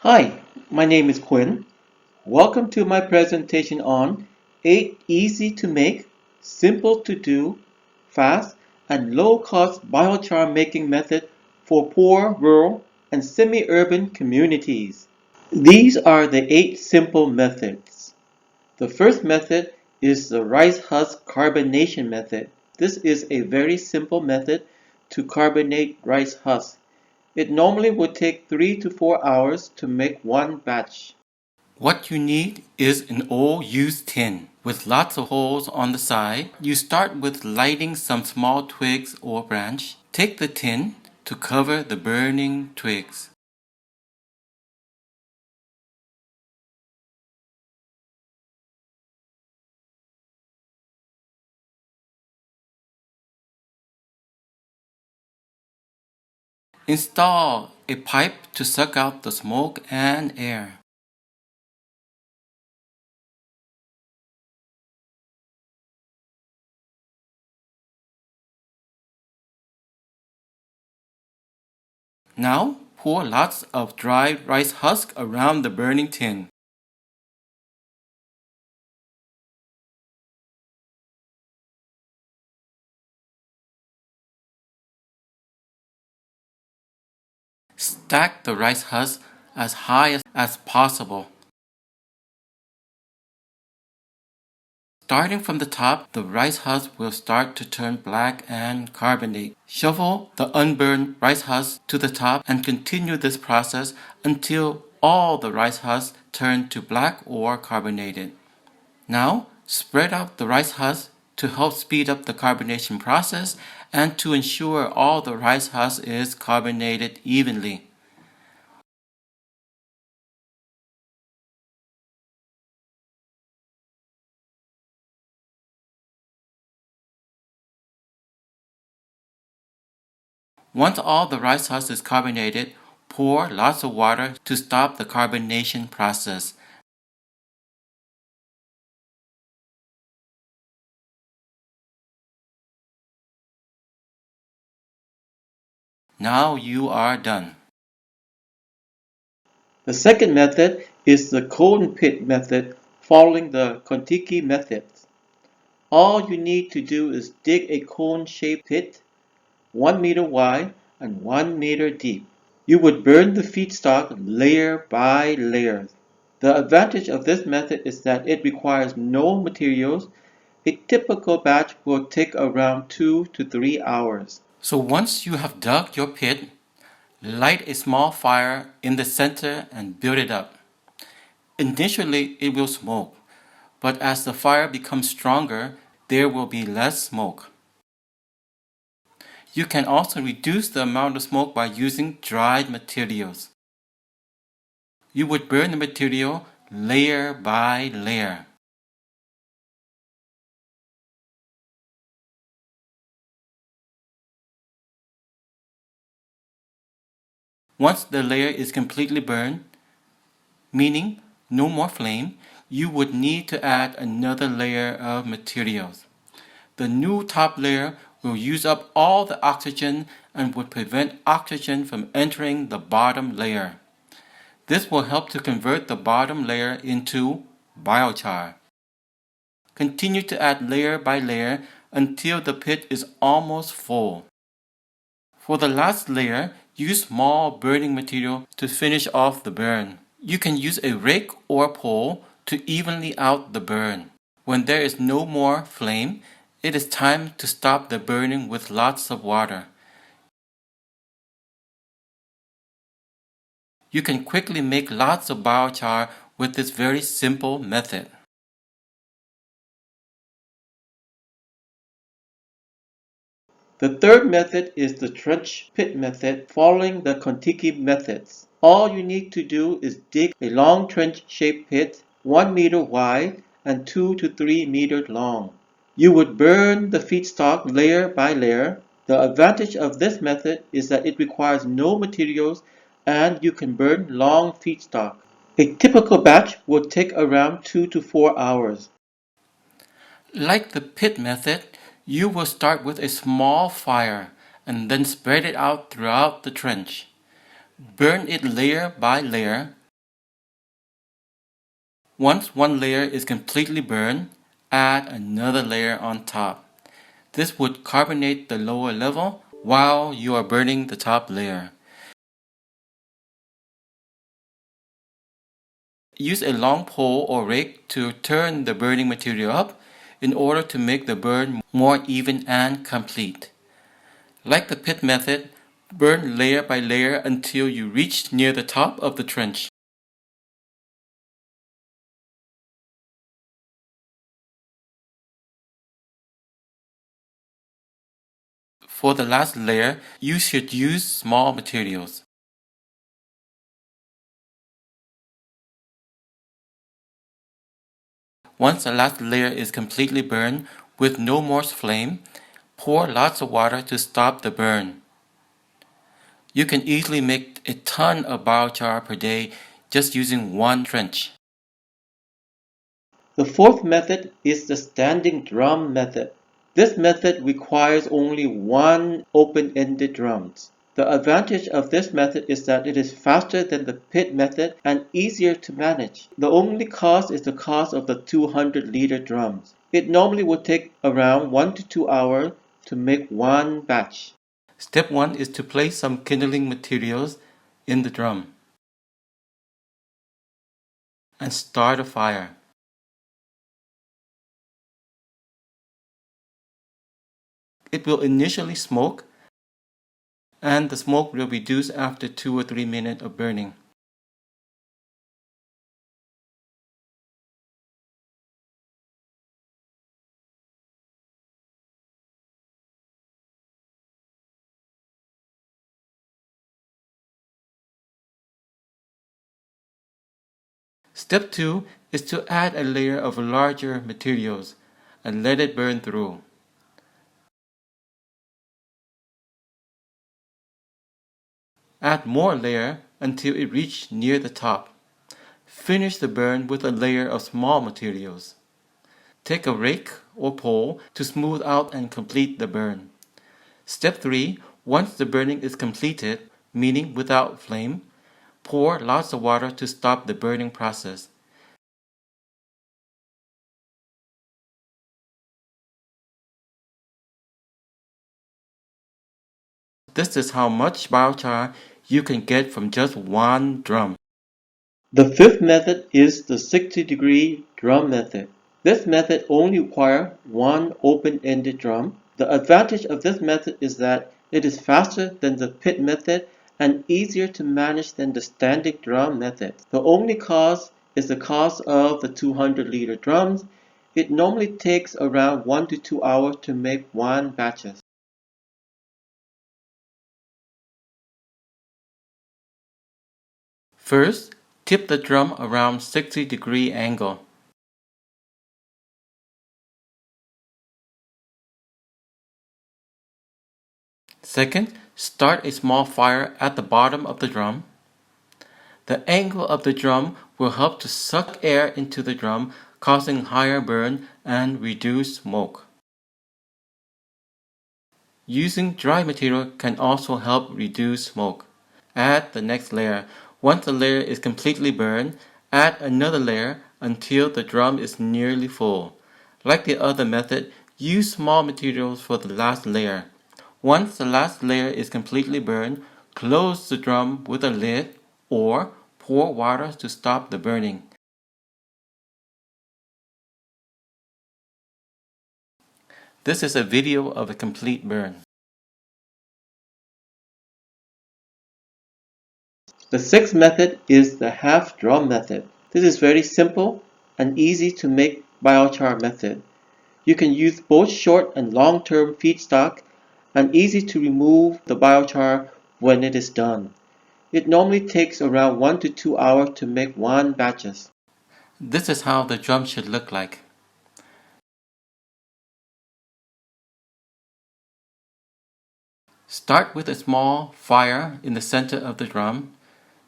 Hi, my name is Quyen. Welcome to my presentation on 8 easy to make, simple to do, fast, and low cost biochar making method for poor rural and semi-urban communities. These are the 8 simple methods. The first method is the rice husk carbonation method. This is a very simple method to carbonate rice husk. It normally would take 3 to 4 hours to make one batch. What you need is an old used tin with lots of holes on the side. You start with lighting some small twigs or branch. Take the tin to cover the burning twigs. Install a pipe to suck out the smoke and air. Now pour lots of dried rice husk around the burning tin. Stack the rice husk as high as possible. Starting from the top, the rice husk will start to turn black and carbonate. Shovel the unburned rice husk to the top and continue this process until all the rice husks turn to black or carbonated. Now, spread out the rice husk to help speed up the carbonation process and to ensure all the rice husk is carbonated evenly. Once all the rice husk is carbonated, pour lots of water to stop the carbonation process. Now you are done. The second method is the cone pit method following the Kontiki methods. All you need to do is dig a cone-shaped pit 1 meter wide and 1 meter deep. You would burn the feedstock layer by layer. The advantage of this method is that it requires no materials. A typical batch will take around 2 to 3 hours. So once you have dug your pit, light a small fire in the center and build it up. Initially, it will smoke, but as the fire becomes stronger, there will be less smoke. You can also reduce the amount of smoke by using dried materials. You would burn the material layer by layer. Once the layer is completely burned, meaning no more flame, you would need to add another layer of materials. The new top layer will use up all the oxygen and would prevent oxygen from entering the bottom layer. This will help to convert the bottom layer into biochar. Continue to add layer by layer until the pit is almost full. For the last layer, use small burning material to finish off the burn. You can use a rake or pole to evenly out the burn. When there is no more flame, it is time to stop the burning with lots of water. You can quickly make lots of biochar with this very simple method. The third method is the trench pit method following the Kontiki methods. All you need to do is dig a long trench-shaped pit 1 meter wide and 2 to 3 meters long. You would burn the feedstock layer by layer. The advantage of this method is that it requires no materials and you can burn long feedstock. A typical batch will take around 2 to 4 hours. Like the pit method, you will start with a small fire and then spread it out throughout the trench. Burn it layer by layer. Once one layer is completely burned, add another layer on top. This would carbonate the lower level while you are burning the top layer. Use a long pole or rake to turn the burning material up in order to make the burn more even and complete. Like the pit method, burn layer by layer until you reach near the top of the trench. For the last layer, you should use small materials. Once the last layer is completely burned with no more flame, pour lots of water to stop the burn. You can easily make a ton of biochar per day just using one trench. The fourth method is the standing drum method. This method requires only one open-ended drum. The advantage of this method is that it is faster than the pit method and easier to manage. The only cost is the cost of the 200-liter drums. It normally would take around 1 to 2 hours to make one batch. Step 1 is to place some kindling materials in the drum and start a fire. It will initially smoke and the smoke will reduce after 2 or 3 minutes of burning. Step 2 is to add a layer of larger materials and let it burn through. Add more layer until it reaches near the top. Finish the burn with a layer of small materials. Take a rake or pole to smooth out and complete the burn. Step 3. Once the burning is completed, meaning without flame, pour lots of water to stop the burning process. This is how much biochar you can get from just one drum. The fifth method is the 60-degree drum method. This method only requires one open-ended drum. The advantage of this method is that it is faster than the pit method and easier to manage than the standing drum method. The only cost is the cost of the 200-liter drums. It normally takes around 1 to 2 hours to make one batches. First, tip the drum around 60-degree angle. Second, start a small fire at the bottom of the drum. The angle of the drum will help to suck air into the drum, causing higher burn and reduce smoke. Using dry material can also help reduce smoke. Add the next layer. Once the layer is completely burned, add another layer until the drum is nearly full. Like the other method, use small materials for the last layer. Once the last layer is completely burned, close the drum with a lid or pour water to stop the burning. This is a video of a complete burn. The sixth method is the half drum method. This is very simple and easy to make biochar method. You can use both short and long-term feedstock and easy to remove the biochar when it is done. It normally takes around 1 to 2 hours to make one batches. This is how the drum should look like. Start with a small fire in the center of the drum.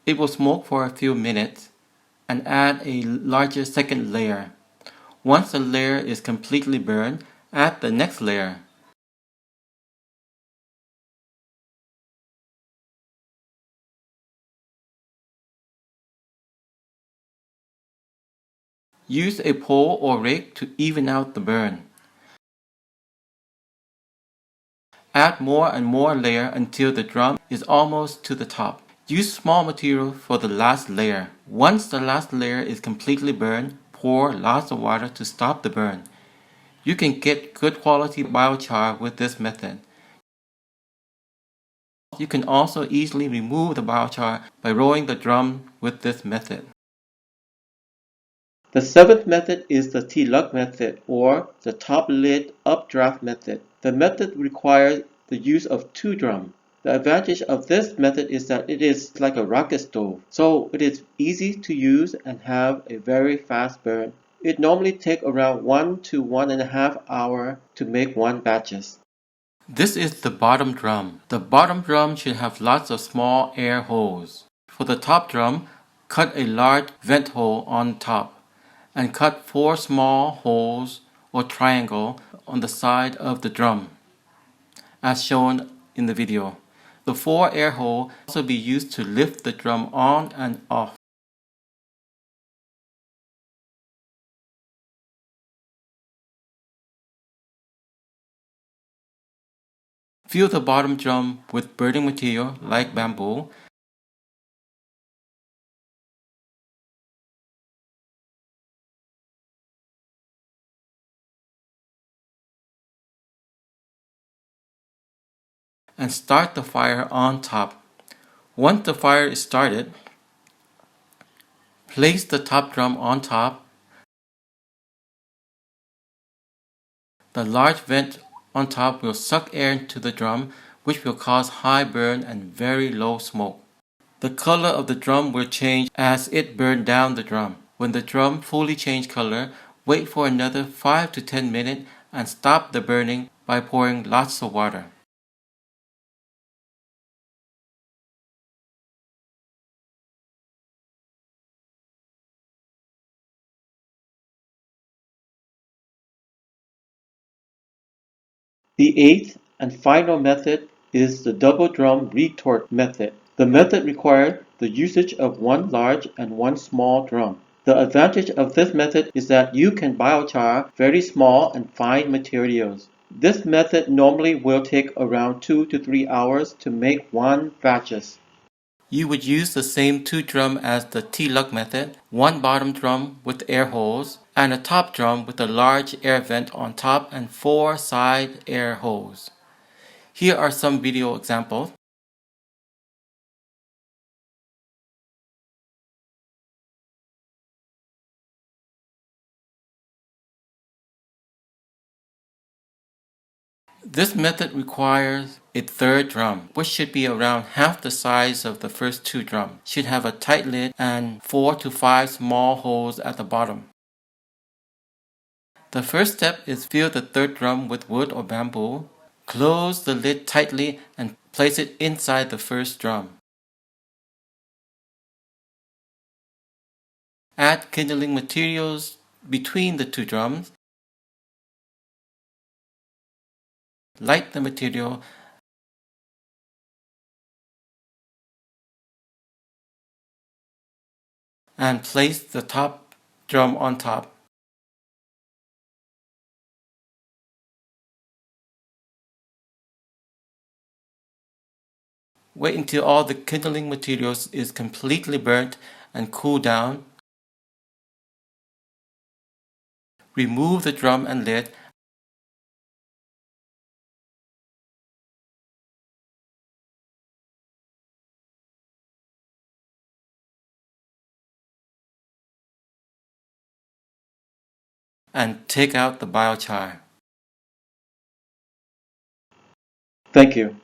It will smoke for a few minutes and add a larger second layer. Once the layer is completely burned, add the next layer. Use a pole or rake to even out the burn. Add more and more layer until the drum is almost to the top. Use small material for the last layer. Once the last layer is completely burned, pour lots of water to stop the burn. You can get good quality biochar with this method. You can also easily remove the biochar by rolling the drum with this method. The seventh method is the T-lug method, or the top lid updraft method. The method requires the use of two drums. The advantage of this method is that it is like a rocket stove, so it is easy to use and have a very fast burn. It normally takes around 1 to 1.5 hours to make one batches. This is the bottom drum. The bottom drum should have lots of small air holes. For the top drum, cut a large vent hole on top and cut 4 small holes or triangle on the side of the drum, as shown in the video. The 4 air holes also be used to lift the drum on and off. Fill the bottom drum with burning material like bamboo. And start the fire on top. Once the fire is started, place the top drum on top. The large vent on top will suck air into the drum, which will cause high burn and very low smoke. The color of the drum will change as it burns down the drum. When the drum fully changes color, wait for another 5 to 10 minutes and stop the burning by pouring lots of water. The eighth and final method is the double drum retort method. The method requires the usage of one large and one small drum. The advantage of this method is that you can biochar very small and fine materials. This method normally will take around 2 to 3 hours to make one batches. You would use the same 2 drum as the T-lug method, one bottom drum with air holes, and a top drum with a large air vent on top and 4 side air holes. Here are some video examples. This method requires a third drum, which should be around half the size of the first 2 drums. Should have a tight lid and 4 to 5 small holes at the bottom. The first step is fill the third drum with wood or bamboo. Close the lid tightly and place it inside the first drum. Add kindling materials between the 2 drums. Light the material and place the top drum on top. Wait until all the kindling materials is completely burnt and cool down. Remove the drum and lid and take out the biochar. Thank you.